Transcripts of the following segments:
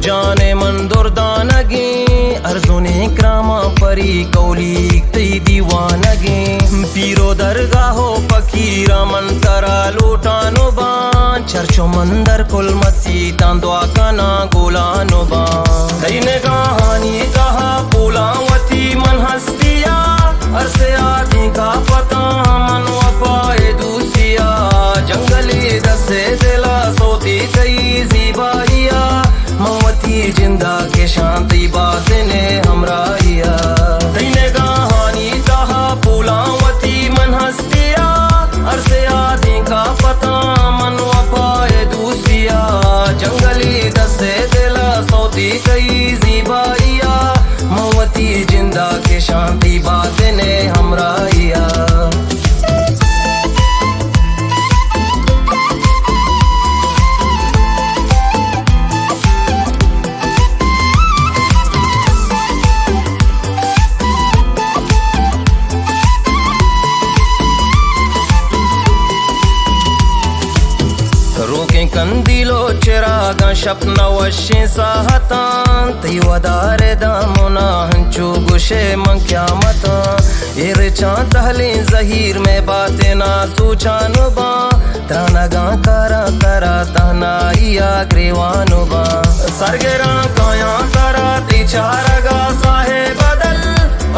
जाने मन दुर्दानगे अर्जुने क्रामा परी कौली तई दीवानगे पीरो दरगाहो फकीरा मंतरा लूटानो बान चर्चो मंदर कुल मसीता दुआ कना गोलानो बान दईने कहानी कहा पुलावती मन हस्तिया अरसे आदि का पता मन वफाए दूसिया जंगली दसे दिला सोती कई जीबाइया ममती जिंदा के शांति बात ने हमराइया दईने कहानी कहा पुलावती मन हस्तिया अरसे आदि का पता मन वफाए दूसिया जंगली दसे दिला सोती कई जीबाइया ममती जिंदा के शांति बात ने हमराइया रोके कंदीलो चिरागा शपना वशे साहतान ती वदारे दामुना हंचू गुशे मंक्या मता इरचा तहले जहीर में बातें ना सूचानु बा त्रानगा करा करा तहनाइया ग्रीवानु बा सरगेरा काया करा ती चारगा साहे बदल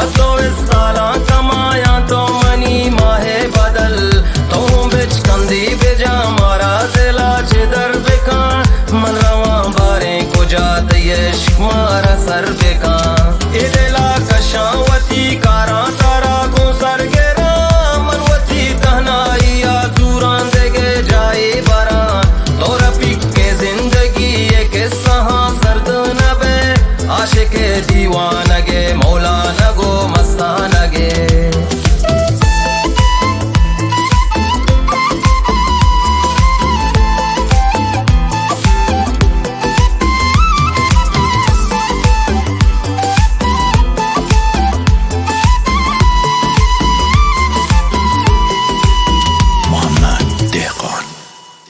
बतो इस साला कमाया तो मनी माहे बदल तो बिच कंदी बेजा मारा दिला चिदर बिका मन रवा बारे को जात यश मारा सर पे